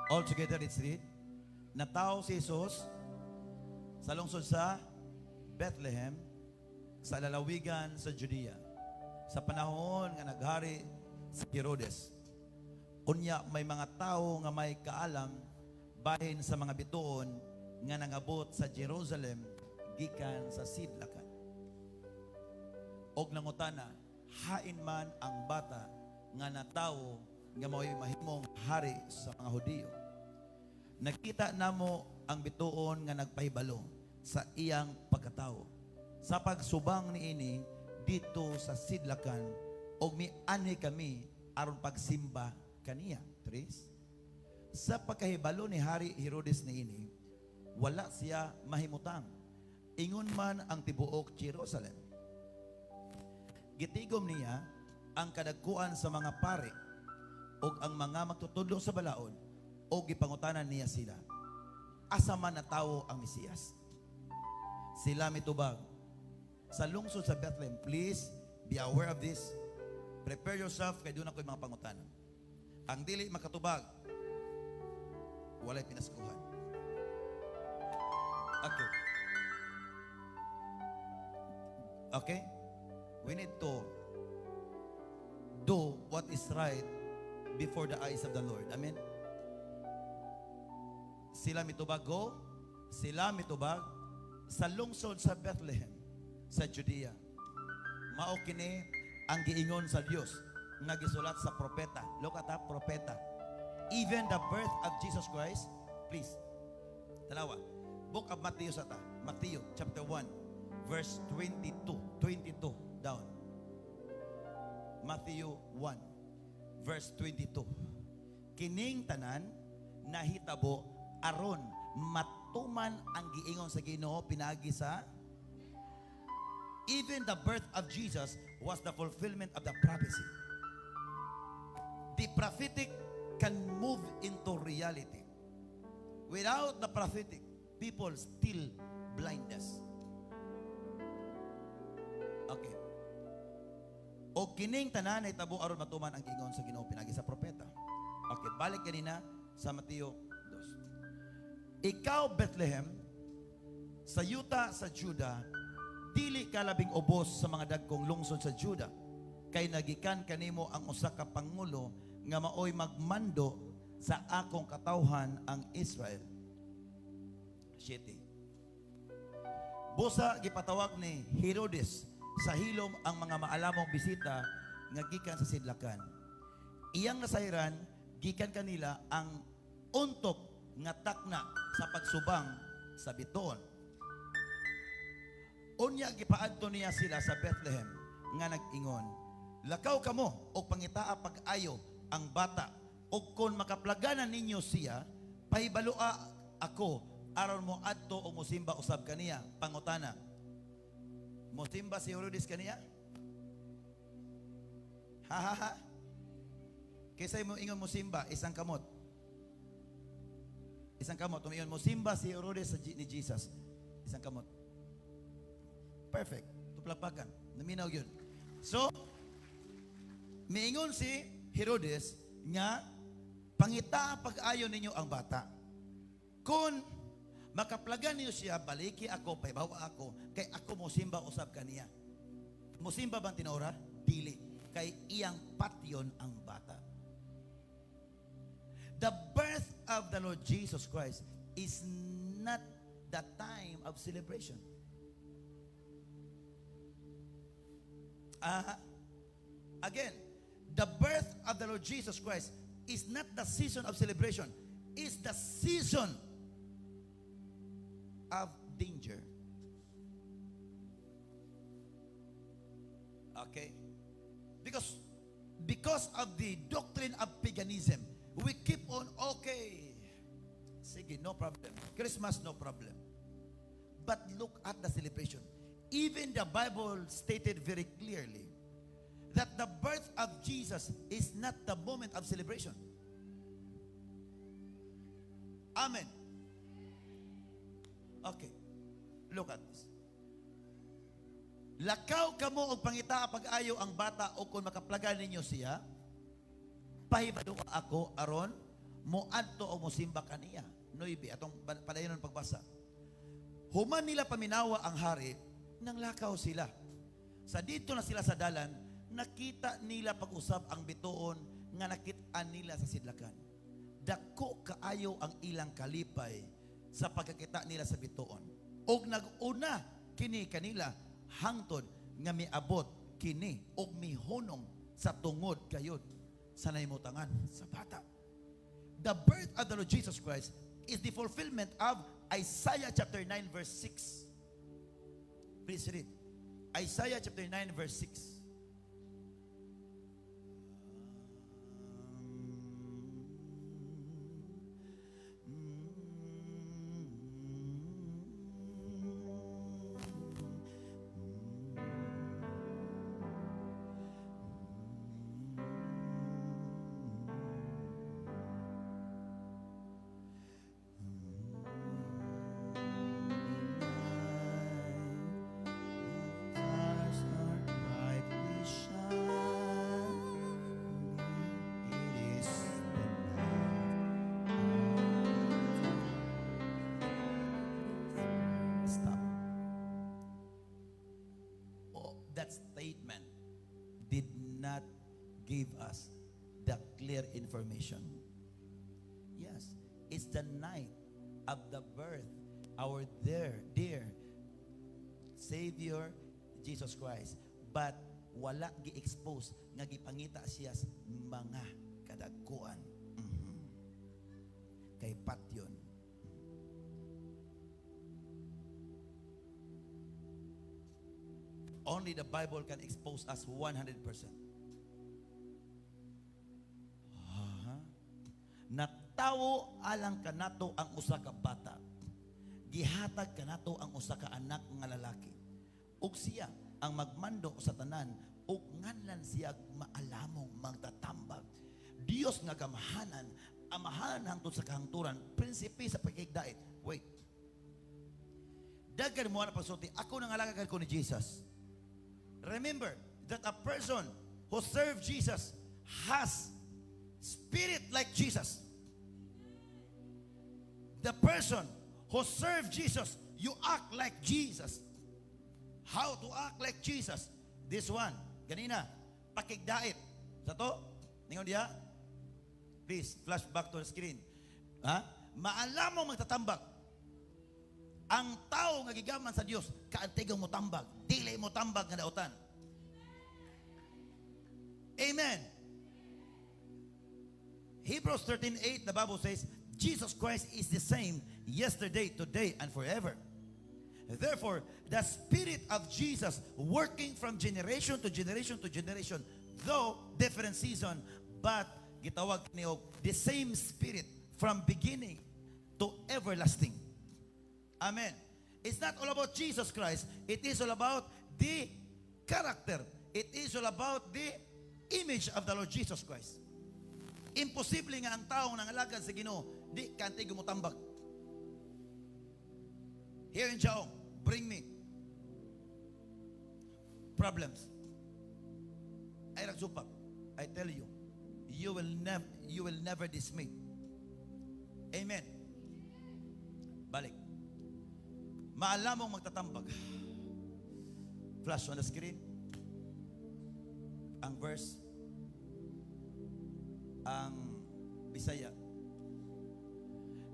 All together, let's read. Natao si Jesus sa lungsod sa Bethlehem, sa lalawigan sa Judea, sa panahon nga naghari si Herodes. Unya may mga tao nga may kaalam bahin sa mga bituon nga nangabot sa Jerusalem gikan sa sidlakan. Og nangutana, hain man ang bata nga natawo nga mao'y mahimong hari sa mga Hudiyo. Nakita namo ang bituon nga nagpahibalo sa iyang pagkatao. Sa pagsubang niini dito sa sidlakan og miani kami aron pagsimba kaniya. 3. Sa pagkahibalo ni Hari Herodes niini, wala siya mahimutang. Ingon man ang tibuok Jerusalem. Gitigom niya ang kadagkuan sa mga pari o ang mga magtutudlo sa balaod o gipangutanan niya sila. Asa man natawo ang Mesiyas? Sila mitubag. Sa lungsod sa Bethlehem, please be aware of this. Prepare yourself kay doon ako'y mga pangutanan. Ang dili makatubag, walay pinaskuhan. Okay. Okay? We need to do what is right before the eyes of the Lord. Amen? Sila mitubag go, sila mitubag sa lungsod sa Bethlehem, sa Judea. Mao kini ang giingon sa Dios nga gisulat sa propeta. Look at that propeta. Even the birth of Jesus Christ, please. Tanawa. Book of Matthew sa ta. Matthew chapter 1 verse 22. 22 down. Matthew 1 verse 22. Kining tanan nahitabo aron matuman ang giingon sa Ginoo pinaagi sa even the birth of Jesus was the fulfillment of the prophecy. The prophetic can move into reality. Without the prophetic, people still blindness. Okay. O kining tanan ay tabo aron matuman ang giingon sa Ginoo pinagi sa propeta. Okay, balik kanina sa Mateo 2. Ikaw Bethlehem sa yuta sa Juda, dili ka labing ubos sa mga dagkong lungsod sa Juda, kay nagikan kanimo ang usa ka pangulo nga maoy magmando sa akong katawhan ang Israel. 7. Busa gipatawag ni Herodes sa hilom ang mga maalamong bisita nga gikan sa sidlakan. Iyang nasayran gikan kanila ang untop nga takna sa pagsubang sa biton. Unya gipaadto niya sila sa Bethlehem nga nag-ingon, lakaw kamo og pangitaa pag-ayo ang bata og kon makaplaganan ninyo siya, pahibalua ako aron mo adto o mosimba usab kaniya. Pangutana, mosimba si Herodes kaniya? Ha ha ha. Kaysa mo ingon mosimba isang kamot. Isang kamot. Tumiyon mosimba si Herodes ni Jesus. Isang kamot. Perfect. Tuplapakan. Naminaw yun. So, miingon si Herodes nga pangita pag-ayo ninyo ang bata. Kung makaplagan niyo siya, baliki ako, paibawa ako, kay ako mosimba usab kaniya. Mosimba bang tinora? Dili. Kay iyang patyon ang bata. The birth of the Lord Jesus Christ is not the time of celebration. Again, the birth of the Lord Jesus Christ is not the season of celebration. It's the season of danger. Okay? Because of the doctrine of paganism, we keep on, okay, sige, no problem. Christmas, no problem. But look at the celebration. Even the Bible stated very clearly that the birth of Jesus is not the moment of celebration. Amen. Okay. Look at this. Lakaw kamo og pangita pag-ayo ang bata o kung makaplagan ninyo siya, pahibalo ako aron moadto o mosimba kaniya. 9, atong padayon pagbasa. Human nila paminawa ang hari, nang lakaw sila. Sa dito na sila sa dalan, nakita nila pag-usap ang bituon nga nakit-an nila sa sidlakan. Dako kaayo ang ilang kalipay sa pagkakita nila sa bituon. Og nag-una kini kanila hangtod nga miabot kini og mihunong sa tungod kayod sa naimutangan sa bata. The birth of the Lord Jesus Christ is the fulfillment of Isaiah chapter 9 verse 6. Please read. Isaiah chapter 9 verse 6. That statement did not give us the clear information. Yes, it's the night of the birth, our dear Savior Jesus Christ. But wala gi-expose nga gipangita siya sa mga kadagkuan. Kay patyon. Only the Bible can expose us 100%. Natawo alang kanato ang usa ka bata. Gihatag kanato ang usa ka anak nga lalaki. Ug siya ang magmando sa tanan ug nganlan siya maalamong magtatambag. Dios nga gamahanan, amahan hangtod sa kahangturan, prinsipe sa pagkigdait. Wait. Daghan mo na pagsulti, ako nang alagad ko ni Jesus. Remember that a person who served Jesus has spirit like Jesus. The person who served Jesus, you act like Jesus. How to act like Jesus? This one, ganina, pakigdait. Sa to? Ningon diha? Please, flash back to the screen. Maalam mo magtatambag. Ang tao nga gigaman sa Dios, kaantigang mo tambag, dili mo tambag nga dautan. Amen. Hebrews 13:8, the Bible says, Jesus Christ is the same yesterday, today, and forever. Therefore, the Spirit of Jesus working from generation to generation to generation, though different season, but gitawag niyo the same Spirit from beginning to everlasting. Amen. It's not all about Jesus Christ. It is all about the character. It is all about the image of the Lord Jesus Christ. Imposible nga ang taong nangalagad sa Ginoo, di kantig mo tambag. Here in Jaong, bring me problems. Ay ragsupap. I tell you, you will never dismay. Amen. Balik. Maalam mong magtatambag. Flash on the screen. Ang verse. Ang Bisaya.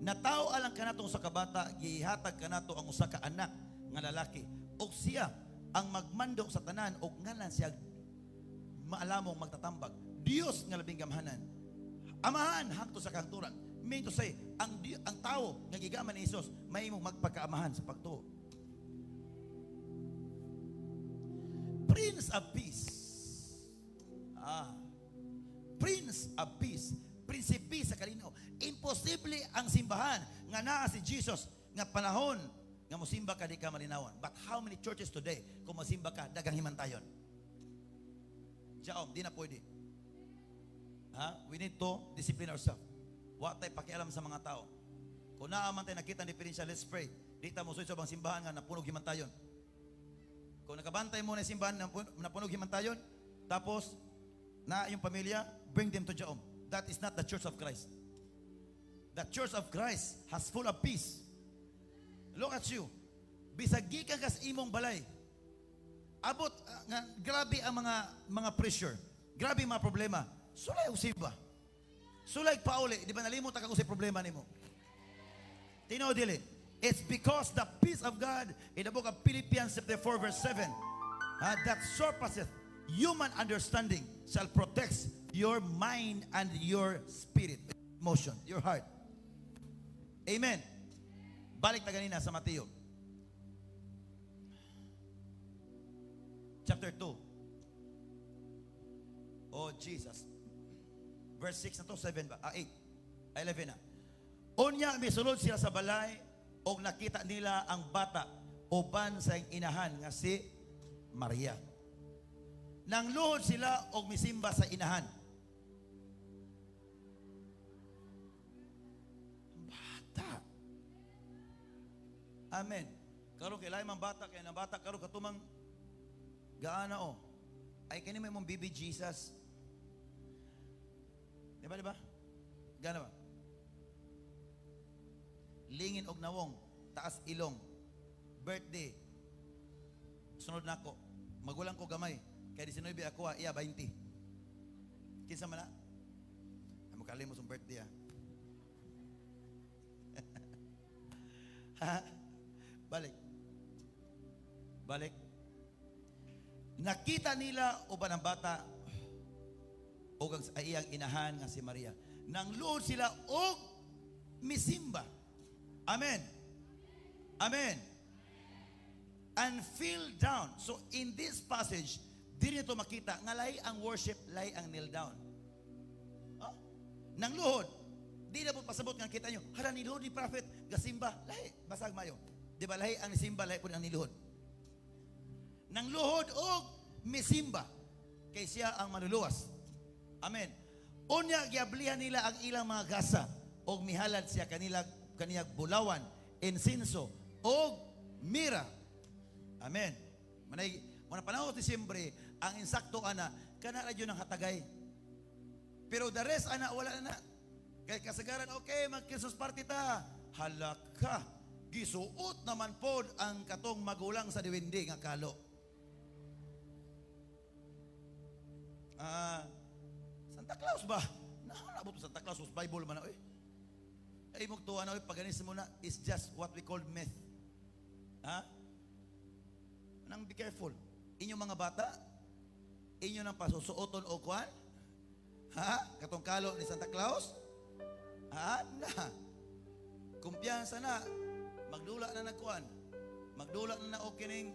Nataw alang kanato sa kabata, gihatag kanato ang usa ka anak nga lalaki. Og siya ang magmando sa tanan og ngalan siya maalamong magtatambag. Dios nga labing gamhanan. Amahan hangtod sa kahangturan. Mean to say, ang tao nga gigaman ni Jesus may mong magpagkaamahan sa pagtuo. Prince of Peace. Prince of Peace. Prinsipe sa kalinaw. Imposible ang simbahan nga naa si Jesus nga panahon nga mosimba ka di ka malinawan. But how many churches today kung mosimba ka dagang himantayon? Diyaom, di na pwede. We need to discipline ourselves. Wa tay pakialam sa mga tao. Kung naaman tayo nakita ang diferensya, let's pray. Di ta mo sa bang simbahan nga napunog himantayon. Kung nakabantay mo na simbahan napunog himantayon, tapos na yung pamilya, bring them to Jaom. That is not the Church of Christ. the church of Christ has full of peace. Look at you. Bisag gikan kas imong balay. Abot nga grabe ang mga pressure. Grabe ang mga problema. Sulay usib ba? Sulay pauli, di ba nalimot ka usib problema nimo? Tino dili. It's because the peace of God in the book of Philippians chapter 4 verse 7 that surpasseth human understanding shall protect your mind and your spirit, emotion, your heart. Amen. Balik na ganina sa Mateo. Chapter 2. Oh, Jesus. Verse 6 na to, 7 ba? 8. 11 na. Unya, misulod sila sa balay, o nakita nila ang bata, uban sa inahan, nga si Maria. Nang luhod sila, o misimba sa inahan. Bata. Amen. Karon kay lahi man bata, kay nang bata, karon katumang gaana o. Ay kini may mong baby Jesus. Di ba? Gana ba? Lingin og nawong, taas ilong, birthday, sunod na ako, magulang ko gamay, kaya 19 ako, iya 20. Kinsa man na? Ay mo kalimos ang birthday ha? Balik. Nakita nila uban ang bata o ang iyang inahan nga si Maria. Nang luhod sila og misimba. Amen. Amen. And fell down. So in this passage, di nito makita nga lahi ang worship, lahi ang kneel down. Oh? Nang luhod, di na po pasabot nga kita nyo, hala niluhod ni prophet, gasimba, lahi, basag mayo. Di ba lahi ang simba, lahi po ang niluhod. Nang luhod o misimba, kay siya ang manuluwas. Amen. Unya, giablihan nila ang ilang mga gasa, o mihalad siya kaniyag bulawan, insinso, o mira. Amen. Muna panahon Disyembre, ang insakto ana, kana radyo ng hatagay. Pero the rest ana, wala na. Kay kasagaran, okay, mag-Christmas party ta. Halaka, gisuot naman pod ang katong magulang sa diwindi nga kalo. Santa Claus ba? Nahanabot Santa Claus, Bible man na, ay mong tuwa na, paganis mo na, is just what we call myth. Ha? Nang be careful. Inyong mga bata, inyo nang pasusuoton o kwan? Ha? Katong kalo ni Santa Claus? Ha? Na. Kumpiyansa na. Magdula na nagkuan. Magdula na na okining.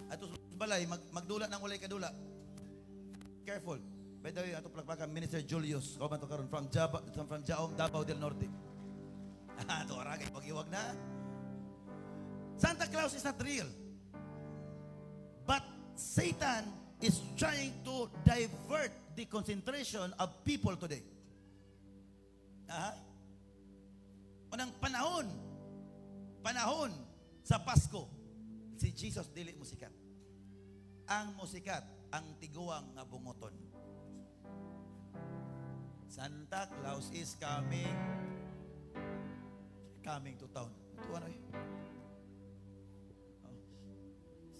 Ato balay, magdula na ulay kadula. Careful. By the way, ato plakpakan Minister Julius, comment to karon from Jaom, Davao del Norte. Ato aragay pag-iwag na. Santa Claus is not real. But Satan is trying to divert the concentration of people today. Unang panahon sa Pasko, si Jesus dili musikat. Ang musikat, ang tiguang nga bungoton. Santa Claus is coming to town. Ito ano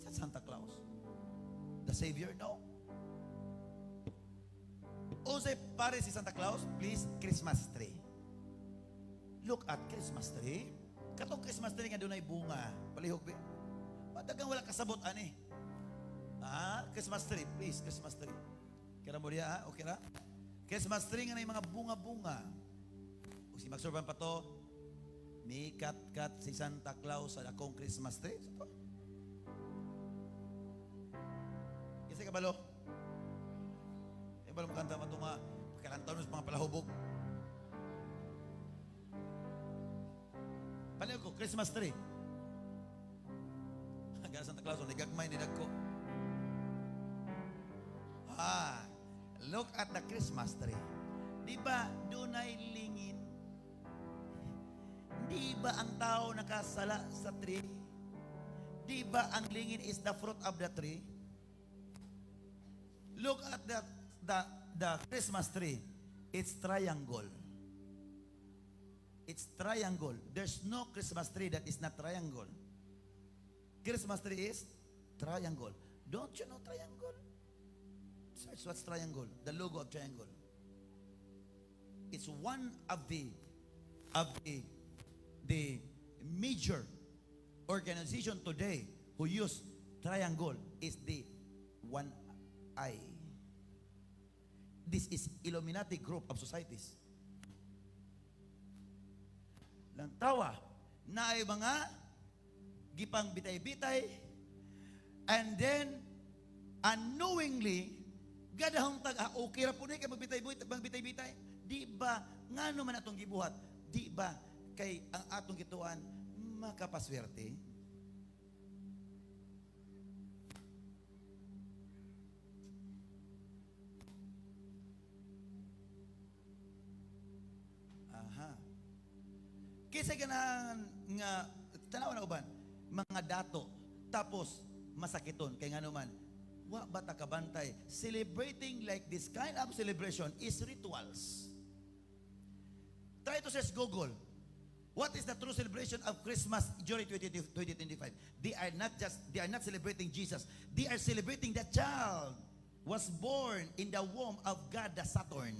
Santa Claus? The Savior? No. O say pare si Santa Claus, please, Christmas tree. Look at Christmas tree. Katong Christmas tree nga doon ay bunga. Palihog. Madagang wala kasabot, ani. Christmas tree, please, Christmas tree. Kira mo diya, okay ra? Christmas tree nga na yung mga bunga-bunga. Kung si magsurban pa to, may kat-kat si Santa Claus sa akong Christmas tree. Kasi kabalo? Balo makanta mo itong mga pagkalantaw ng mga palahubog. Palayo ko, Christmas tree. Gana Santa Claus, nagagmay, ninagko. Look at the Christmas tree. Di ba doon ay lingin? Di ba ang tao nakasala sa tree? Di ba ang lingin is the fruit of the tree? Look at the Christmas tree. It's triangle. It's triangle. There's no Christmas tree that is not triangle. Christmas tree is triangle. Don't you know triangle? Search what's triangle. The logo of triangle. It's one of the major organization today who use triangle is the one eye. This is Illuminati group of societies. Lantawa na ay mga gipang bitay-bitay, and then unknowingly gadahong okay ra po ni kay magbitay-bitay. Di ba ngano man atong gibuhat? Di ba kay ang atong gituan makapaswerte? Aha. Kisa ganahan nga tanaw na uban mga dato tapos masakiton kay ngano man wa bata kabantay. Celebrating like this kind of celebration is rituals. Try to search Google. What is the true celebration of Christmas during 2025? They are not celebrating Jesus. They are celebrating the child was born in the womb of God the Saturn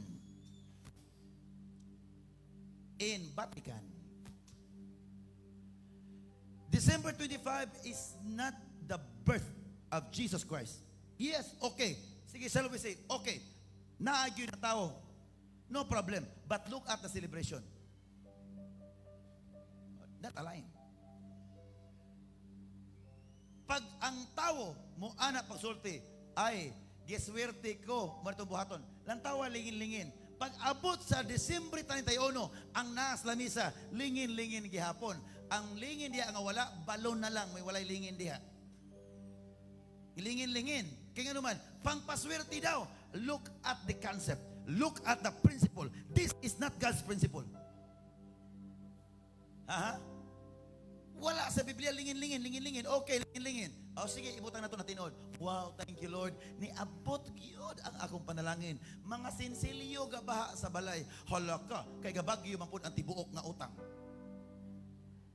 in Vatican. December 25 is not the birth of Jesus Christ. Yes, okay. Sige, shall we say, okay. Naagyo na tao. No problem. But look at the celebration. Not aligned. Pag ang tao mo anak pagsulti, ay, geswerte ko, maritong buhaton. Lang tawa, lingin-lingin. Pag abot sa Disyembre 31, ang naas lamisa, lingin-lingin gihapon. Ang lingin diha nga wala, balon na lang, may walay lingin diha. Lingin-lingin. Kaya nga naman, pangpaswerte daw. Look at the concept. Look at the principle. This is not God's principle. Aha. Wala sa Biblia, lingin-lingin. Okay, lingin-lingin. O sige, ibutang na ito na tinod. Wow, thank you Lord. Niabot yun ang akong panalangin. Mga sinsilyo gabaha sa balay. Hala ka, kay gabagyo man po ang tibuok nga utang.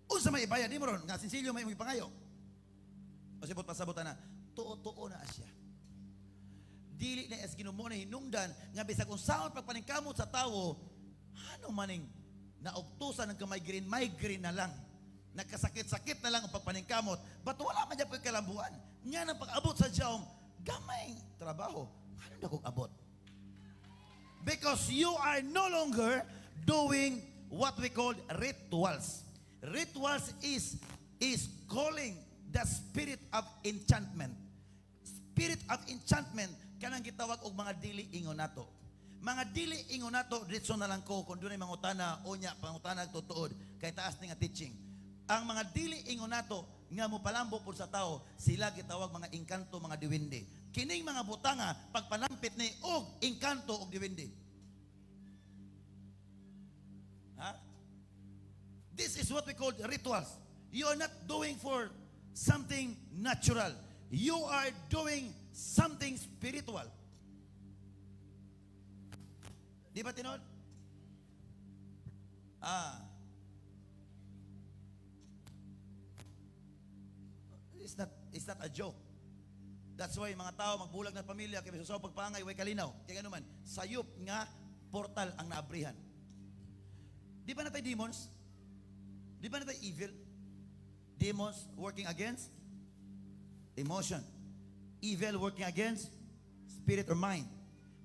Unsa may ibayad, di mo ron, nga sinsilyo may pangayo. O sibot pasabutan na, tuo-tuo na siya. Dili na es ginumo na hinungdan, nga bisag kung saan pagpaningkamot sa tao, ano maning naugtusan ng migraine na lang. Nagkasakit-sakit na lang ang pagpaningkamot. But wala man dyan po kalambuan. Nga nang pag-abot sa diyawm, gamay trabaho. Ano na kong abot? Because you are no longer doing what we call rituals. Rituals is calling the spirit of enchantment. Spirit of enchantment, kanang gitawag og mga dili ingon nato. Mga dili ingon nato, ditso na lang ko, kung doon ay mangutana, o nya, pangutana tutuod, kay taas ni nga teaching. Ang mga dili ingon nato, nga mo palambo po sa tao, sila gitawag mga engkanto, mga diwindi. Kining mga butanga, pagpanampit ni og engkanto og diwindi. Ha? This is what we call rituals. You are not doing for something natural. You are doing something spiritual. Di ba tinod? It's not a joke. That's why mga tao magbulag ng pamilya kay susaw pagpangay way kalinaw. Kaya gano man, sayop nga portal ang naabrihan. Di ba natay demons? Di ba natay evil? Demons working against emotion. Evil working against spirit or mind.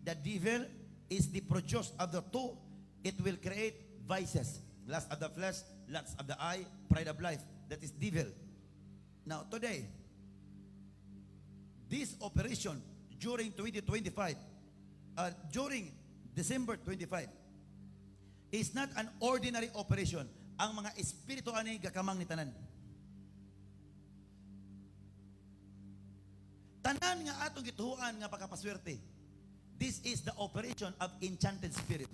The devil is the produce of the two. It will create vices. Lust of the flesh, lust of the eye, pride of life. That is devil. Now today, this operation during 2025, during December 25, is not an ordinary operation. Ang mga espiritu ani gakamang ni tanan. Tanan nga atong gituhuan nga pagkapaswerte. This is the operation of enchanted spirit.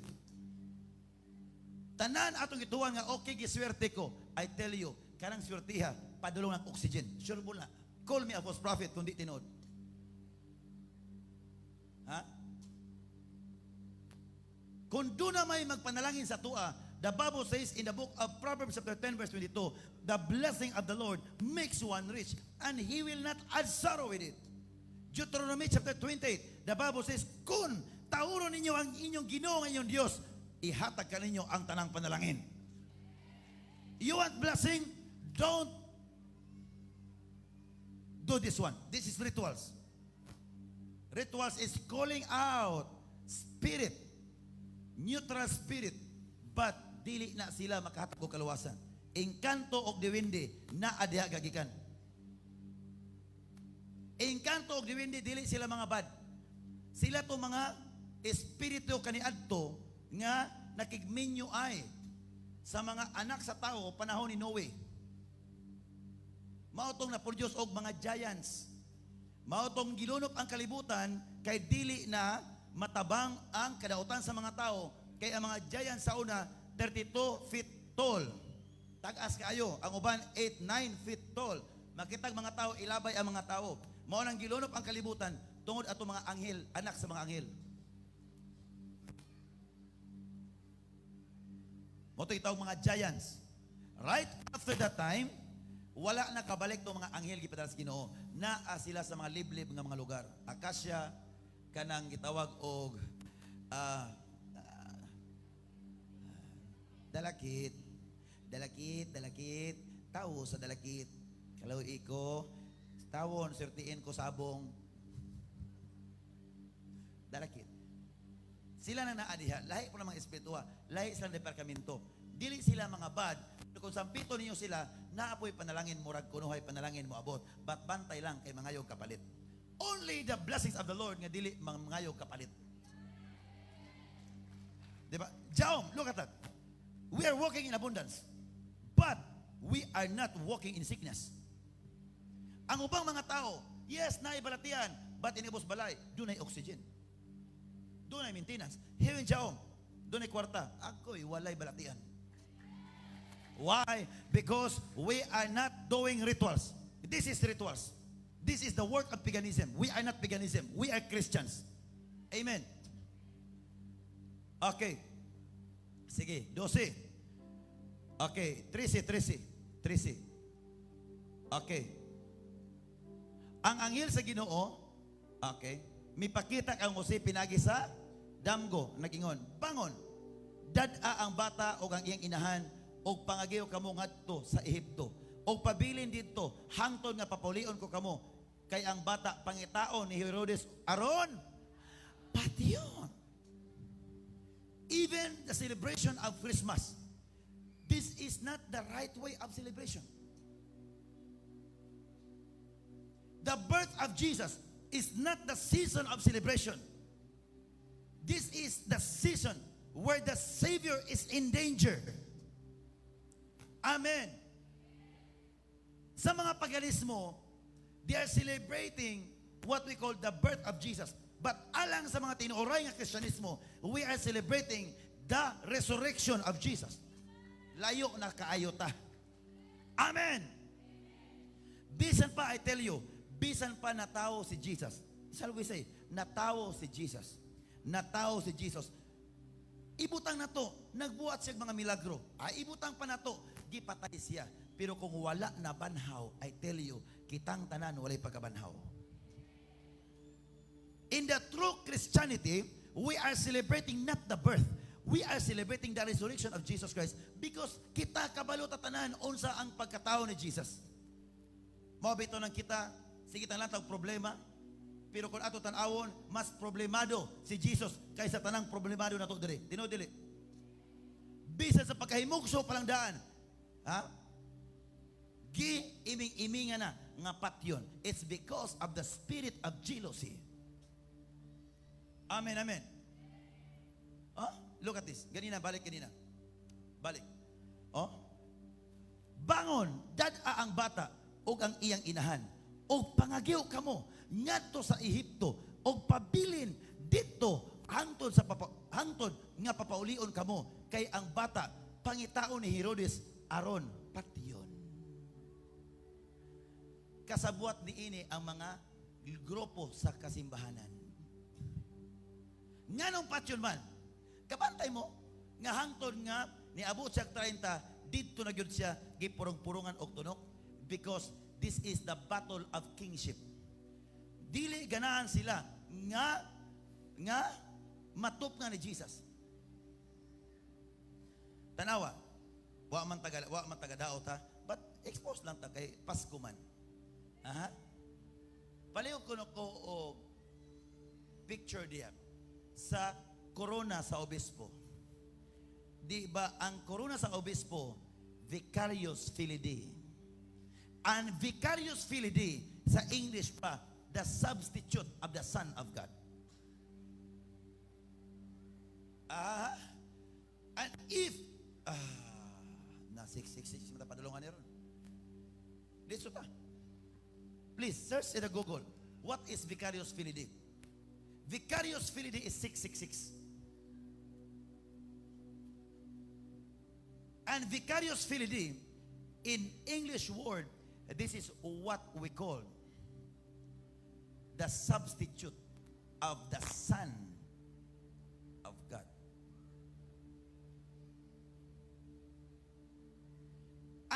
Tanan atong gituhuan nga okay giswerte ko. I tell you, kanang swertiha, padulong ng oxygen. Sure mo na. Call me a false prophet kung di tinod. Ha? Kung doon na may magpanalangin sa tua, The Bible says in the book of Proverbs chapter 10 verse 22, the blessing of the Lord makes one rich, and He will not add sorrow with it. Deuteronomy chapter 28, the Bible says, kung tauron ninyo ang inyong Ginoo ang inyong Diyos, ihatag ka ninyo ang tanang panalangin. You want blessing? Don't do this one. This is rituals. Rituals is calling out spirit, neutral spirit, but dili na sila makahatag og kaluwasan. Engkanto og diwindi na adiha gagikan. Engkanto og diwindi dili sila mga bad. Sila to mga espiritu kaniadto nga nakigminyo ay sa mga anak sa tao panahon ni Noe. Mao tong na-produce og mga giants. Mao tong gilunop ang kalibutan kay dili na matabang ang kadautan sa mga tao, kay ang mga giants sa una 32 feet tall. Tagas kaayo, ang uban 8, 9 feet tall. Makitag mga tao, ilabay ang mga tao. Mao nang gilunop ang kalibutan tungod ato mga anghel, anak sa mga anghel. Mao to itawag mga giants. Right after that time, wala na kabalik tong mga anghel gipadala sa Ginoo. Naa sila sa mga liblib nga mga lugar. Akasya kanang gitawag og dalakit, tao sa dalakit. Kalawi ko, tawon sertiin ko sabong dalakit. Sila na naadiha, lahi po ng mga espiritu, lahi sa departamento. Dili sila mga bad. Kung sampito ninyo sila, naapoy panalangin murag kunuhay panalangin mo abot. But bantay lang kay mangayog kapalit. Only the blessings of the Lord nga dili mangayog kapalit. Diba? Jaom, look at that. We are walking in abundance, but we are not walking in sickness. Ang ubang mga tao, yes, naibalatian, but inibos balay, doon ay oxygen. Doon ay maintenance. Here in Jaom, doon ay kwarta. Ako'y walay balatian. Why? Because we are not doing rituals. This is rituals. This is the work of paganism. We are not paganism. We are Christians. Amen. Okay. Sige, 12. Okay, 13. Okay. Ang anghel sa Ginoo, okay, mipakita kang Jose pinagi sa damgo, nagingon, bangon, dad-a ang bata o ang iyang inahan, og pangagiyo kamo ngadto sa Ehipto, og pabilin didto hangtod nga papulion ko kamo, kay ang bata pangitaon ni Herodes aron patyon. Even the celebration of Christmas, this is not the right way of celebration. The birth of Jesus is not the season of celebration. This is the season where the Savior is in danger. Amen. Sa mga paganismo, they are celebrating what we call the birth of Jesus. But alang sa mga tinuoray nga Kristyanismo, we are celebrating the resurrection of Jesus. Layo na kaayo ta. Amen. Bisan pa, I tell you, bisan pa natawo si Jesus. Shall we say, natawo si Jesus. Natawo si Jesus. Ibutang na to, nagbuhat siya mga milagro. Ibutang pa na to, gipatay siya. Pero kung wala na banhaw, I tell you, kitang tanan walay pagkabanhaw. In the true Christianity, we are celebrating not the birth. We are celebrating the resurrection of Jesus Christ because kita kabalo tatanan unsa ang pagkatao ni Jesus. Mabito nang kita, sige lang tawag problema, pero kung ato tanawon, mas problemado si Jesus kaysa tanang problemado na to diri. Tino dili. Bisan sa pagkahimugso palang daan, gi-iming-imingan na nga patyon. It's because of the spirit of jealousy. Amen, amen. Look at this. Ganina, balik kanina. Balik. Bangon, dad-a ang bata og ang iyang inahan. Og pangagyaw kamo ngadto sa Ehipto og pabilin dito hangtod nga papaulion kamo kay ang bata pangitaon ni Herodes aron patyon. Kasabuat niini ang mga grupo sa kasimbahanan. Nganong patyon man? Kabantay mo nga hangtod nga niabot siya 30, dito na gyud siya gipurong-purungan og tunok because this is the battle of kingship. Dili ganahan sila nga matup nga ni Jesus. Tanawa, wa man taga-daot ha, but expose lang ta kay Pasko man. Aha. Paliw ko og picture diya sa corona sa obispo. Di ba ang corona sa obispo, Vicarius Filii. And Vicarius Filii sa English pa, the substitute of the Son of God. And if na 666 mata padulungan ni ron. Dito ta. Please search in the Google. What is Vicarius Filii? Vicarius Filii is 666. And Vicarius Filii in English word, this is what we call the substitute of the Son of God.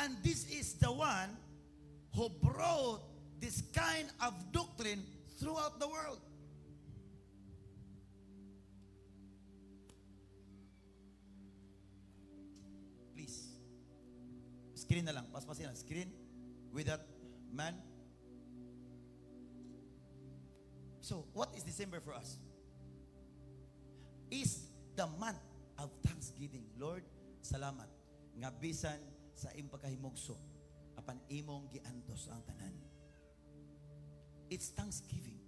And this is the one who brought this kind of doctrine throughout the world. Please. Screen na lang. Paspasin na. Screen with that man. So, what is December for us? Is the month of thanksgiving. Lord, salamat. Nga bisan sa imong pagkahimugso apan imong giantos ang tanan. It's thanksgiving.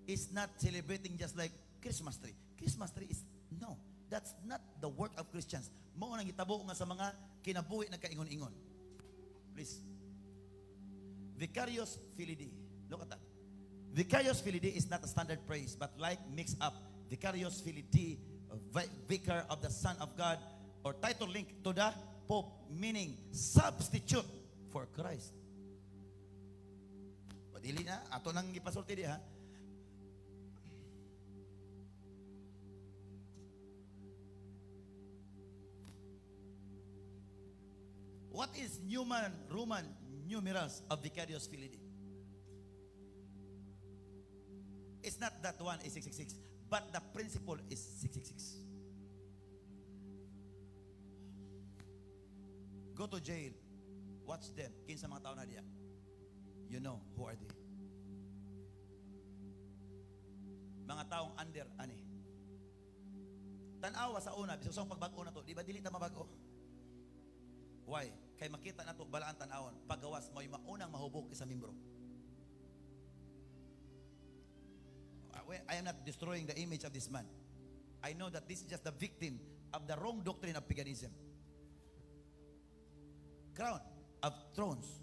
It's not celebrating just like Christmas tree. Christmas tree is no. That's not the work of Christians. Mao nang gitabo nga sa mga kinabuhi na kaingon-ingon. Please. Vicarius Filii. Look at that. Vicarius Filii is not a standard praise, but like mix up Vicarius Filii, Vicar of the Son of God, or title link to the Pope, meaning substitute for Christ. Padili na, ato nang ipasulti di ha. What is Roman numerals of Vicarius Filii? It's not that one is 666, but the principle is 666. Go to jail. Watch them. Kinsa mga tao na diya. You know who are they. Mga taong under, ani. Tanawa sa una, bisag sa pagbago na to, di ba dili ta mabago? Why? Kay makita na to, balaan tanawon, paggawas, mo'y maunang mahubog sa membro. I am not destroying the image of this man. I know that this is just the victim of the wrong doctrine of paganism. Crown of thorns.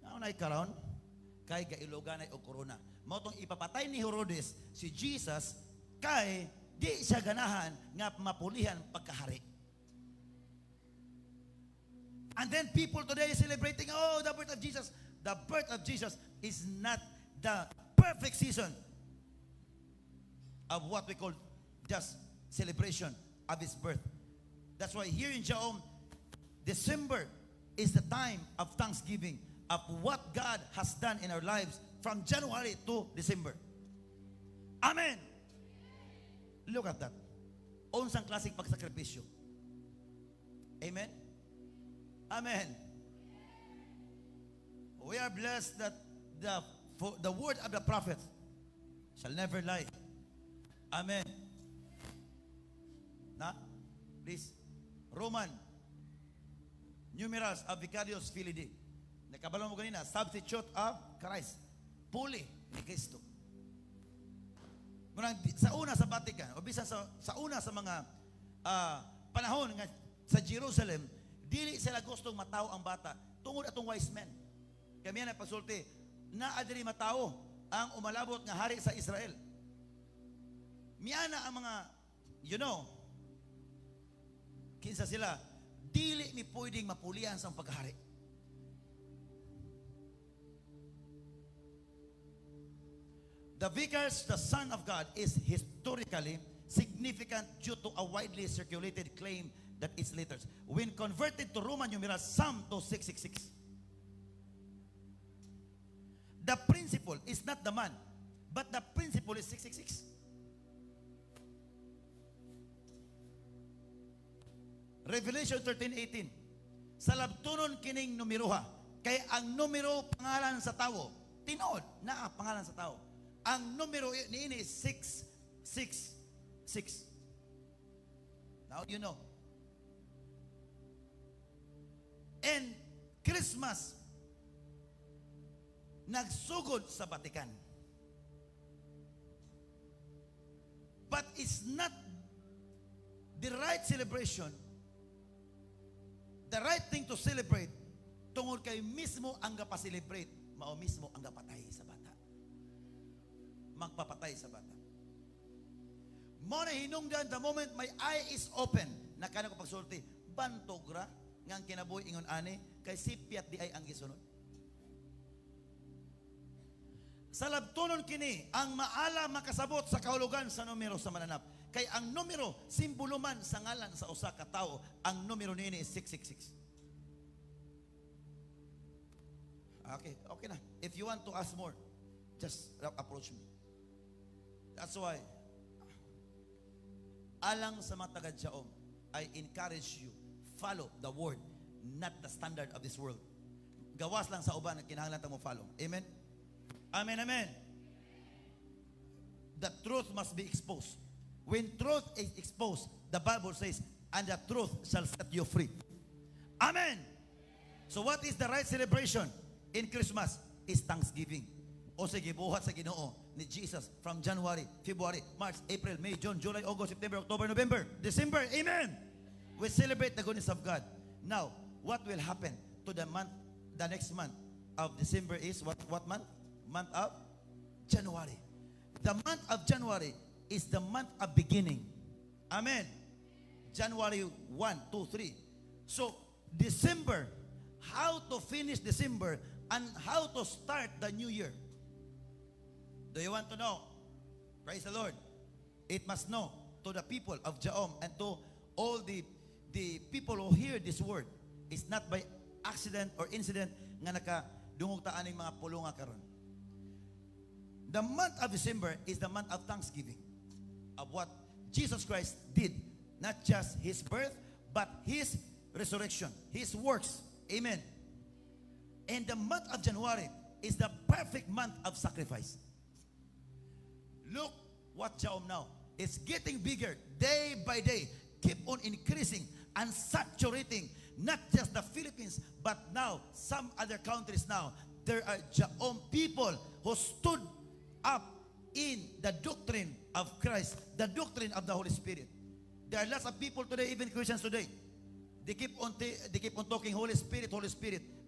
Naunay crown, kay gailoganay o korona. Motong ipapatay ni Herodes si Jesus kay di siya ganahan nga mapulihan pagkahari. And then people today is celebrating, oh, the birth of Jesus. The birth of Jesus is not the perfect season of what we call just celebration of His birth. That's why here in Jaom, December is the time of thanksgiving of what God has done in our lives from January to December. Amen. Look at that. Unsang klaseng pagsakripisyo. Amen. Amen. We are blessed that the word of the prophet shall never lie. Amen. Na? Please. Roman numerals of Vicarius Filii. Nakabalo mo ganina, substitute of Christ. Puli ni Kristo. Sa una sa Vatican, o bisan sa una sa mga panahon nga sa Jerusalem, dili sila gustong matao ang bata tungod atong wise men. Kami na pasulti na adiri matao ang umalabot nga hari sa Israel. Miana ang mga, you know, kinsa sila, dili mi pwedeng mapulian sa pagkahari. The vicars, the Son of God, is historically significant due to a widely circulated claim that its letters, when converted to Roman numerals, sum to 666. The principle is not the man, but the principle is 666. Revelation 13:18. Sa labtunon kining numeroha, kay ang numero pangalan sa tao. Tinuod na pangalan sa tao. Ang numero niini is 666. Now you know. And Christmas nagsugod sa Vatican. But it's not the right celebration. The right thing to celebrate tungod kay mismo ang gapa-celebrate, mao mismo ang gapatay sa bata. Magpapatay sa bata. Mo na hinungdan the moment my eye is open, nakana ko pagsulti, bantogra ngang kinabuhi ingon ani kay sipiat di ay ang gisunod. Sa labtunon kini ang maala makasabot sa kahulugan sa numero sa mananap. Kay ang numero simbolo man sa ngalan sa usa ka tawo, ang numero niini is 666. Okay na. If you want to ask more, just approach me. That's why alang sa mga taga-Jaom, I encourage you, follow the word, not the standard of this world. Gawas lang sa uban ang kinahanglan ta mo follow. Amen. Amen, amen. The truth must be exposed. When truth is exposed, the Bible says, and the truth shall set you free. Amen. So what is the right celebration in Christmas? Is thanksgiving. O sige, buhat sa Ginoo ni Jesus from January, February, March, April, May, June, July, August, September, October, November, December. Amen. We celebrate the goodness of God. Now, what will happen to the next month of December is what month? Month of January. The month of January is the month of beginning. Amen. January 1, 2, 3. So, December, how to finish December and how to start the new year. Do you want to know? Praise the Lord. It must know to the people of Jaom and to all the people who hear this word. It's not by accident or incident nga nakadungog taan ng mga pulunga karon. The month of December is the month of thanksgiving of what Jesus Christ did. Not just His birth, but His resurrection, His works. Amen. And the month of January is the perfect month of sacrifice. Look what Jaom now. It's getting bigger day by day. Keep on increasing and saturating not just the Philippines, but now some other countries now. There are Jaom people who stood up in the doctrine of Christ, the doctrine of the Holy Spirit. There are lots of people today, even Christians today. They keep on talking Holy Spirit,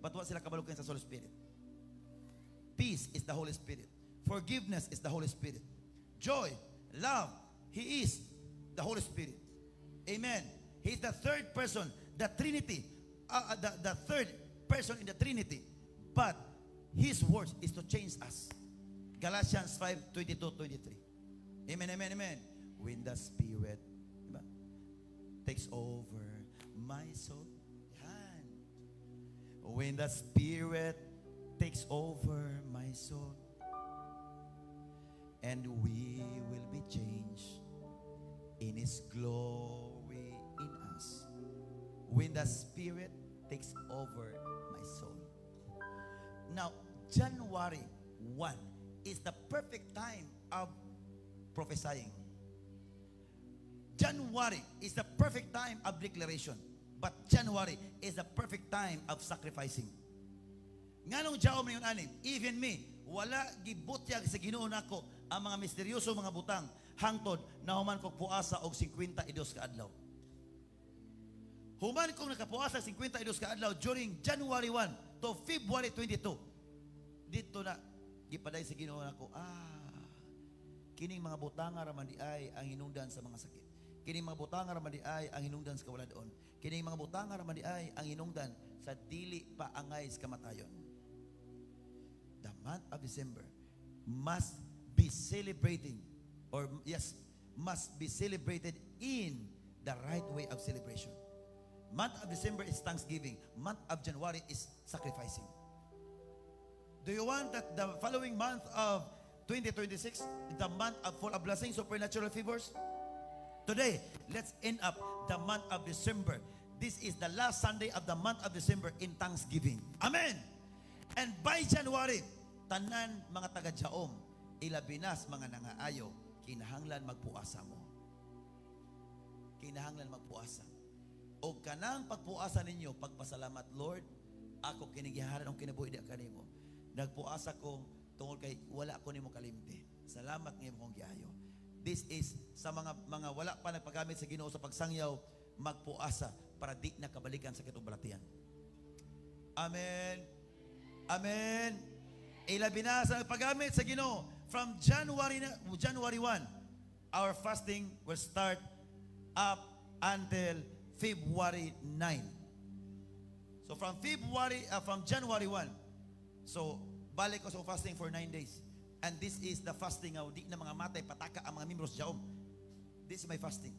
but what sila kabalukin sa Holy Spirit? Peace is the Holy Spirit. Forgiveness is the Holy Spirit. Joy, love, He is the Holy Spirit. Amen. He is the third person, the Trinity, the third person in the Trinity. But His words is to change us. Galatians 5:22-23. Amen, amen, amen. When the Spirit takes over my soul. Yan. When the Spirit takes over my soul, and we will be changed in His glory in us. When the Spirit takes over my soul. Now, January 1 is the perfect time of prophesying. January is the perfect time of declaration. But January is the perfect time of sacrificing. Nganong Jaom na yun anin? Even me, wala gibutyag sa Ginoo nako ang mga misteryoso mga butang hangtod na human kong puasa og 52 ka adlaw. Human kong nakapuasa 52 ka adlaw during January 1 to February 22. Dito na gipaday sa Ginoo nako, kining mga butanga raman di ay ang hinungdan sa mga sakit. Kining mga butanga raman di ay ang hinungdan sa kawaladoon. Kining mga butanga raman di ay ang hinungdan sa dili paangay sa kamatayon. The month of December must be celebrating, or yes, must be celebrated in the right way of celebration. Month of December is Thanksgiving. Month of January is sacrificing. Do you want that the following month of 2026, the month of full of blessings, supernatural favors? Today, let's end up the month of December. This is the last Sunday of the month of December in Thanksgiving. Amen. And by January, tanan mga taga-Jaom, ilabinas mga nangaayo, kinahanglan magpuasa mo. Kinahanglan magpuasa. O kanang pagpuasa ninyo, pagpasalamat, Lord, ako kinigiharan ang kinabuhi di kanimo. Nagpuasa ko tungod kay wala ko nimo kalimti. Salamat ng imong giayo. This is sa mga wala pa nagpagamit sa Ginoo sa pagsangyaw, magpuasa para di na kabalikan sa kitong balatian. Amen. Amen. Ilabi na sa paggamit sa Ginoo from January 1, our fasting will start up until February 9. So from January 1, so balik ko sa fasting for 9 days. And this is the fasting di na mga matay pataka ang mga membros Jaom. This is my fasting.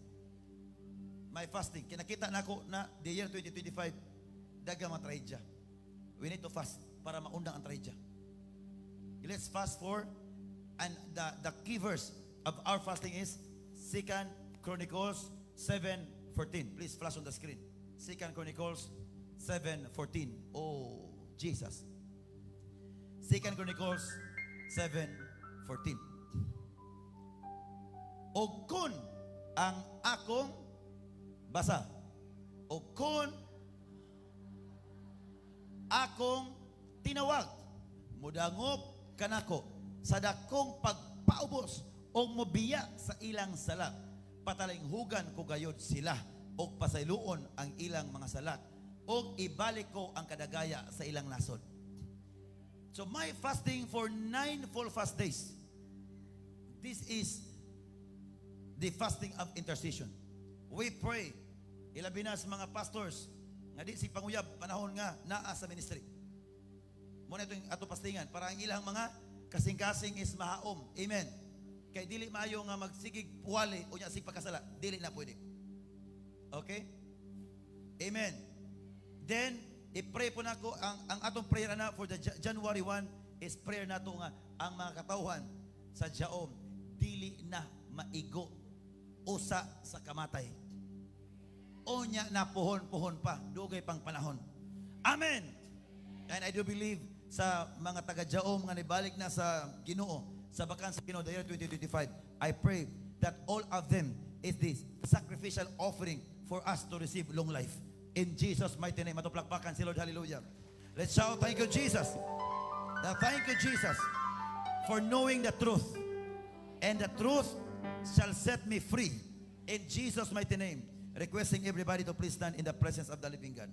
My fasting. Kinakita na ako na the year 2025 dagang mga trahedya. We need to fast para maundang ang trahedya. Let's fast for, and the key verse of our fasting is 2 Chronicles 7:14. Please flash on the screen. 2 Chronicles 7:14. Oh, Jesus. 2 Chronicles 7:14. O kun ang akong basa. O kun akong tinawag, mudangop kanako sa dakong pagpaubos o mobiya sa ilang sala, patalinghugan ko gayod sila o pasayloon ang ilang mga salak o ibalik ko ang kadagaya sa ilang nasod. So my fasting for 9 full fast days, this is the fasting of intercession. We pray, ilabi na sa mga pastors nga di si panguyab panahon nga naa sa ministry. Muna itong ato pastingan para ang ilang mga kasing-kasing is mahaom. Amen. Kay dili maayo nga magsigig puwali o nya sig pagkasala, dili na pwede. Okay? Amen. Then i-pray po nako ang atong prayer na for the January 1 is prayer nato nga ang mga katawhan sa Jaom dili na maigo usa sa kamatay. O nya na puhon-puhon pa dugay pang panahon. Amen. And I do believe sa mga taga-Jaom nga nibalik na sa Ginoo sa bakan sa Ginoo the year 2025, I pray that all of them is this sacrificial offering for us to receive long life. In Jesus' mighty name, matuplakpakan si Lord, hallelujah. Let's shout, thank you, Jesus. Thank you, Jesus, for knowing the truth. And the truth shall set me free. In Jesus' mighty name, requesting everybody to please stand in the presence of the living God.